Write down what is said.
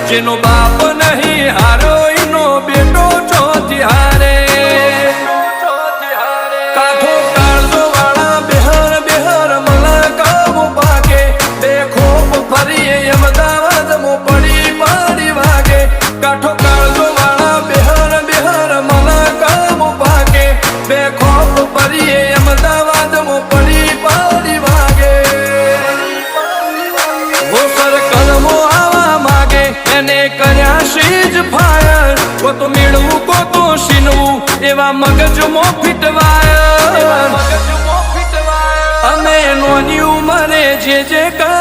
જેનો બાપ નહીં હારો એનો બેટો ચોથી હારે કાઠો કાળજો વાળા બેહર બેહર મલકાવો પાકે બે ખોપ ફરીએ અમદાવાદ મો પડી પડી વાગે કાઠો કાળજો વાળા બેહર બેહર મલકાવો પાકે બે ખોપ ફરીએ અમદાવાદ મો પડી પડી વાગે વો સર્કલ મો આવા માગે એને કર્યા શીજ ફાયર કો તો મેળવું કો તો શીનવું એવા મગજમો ફિટવાય અમે નોની ઉંમરે જે કર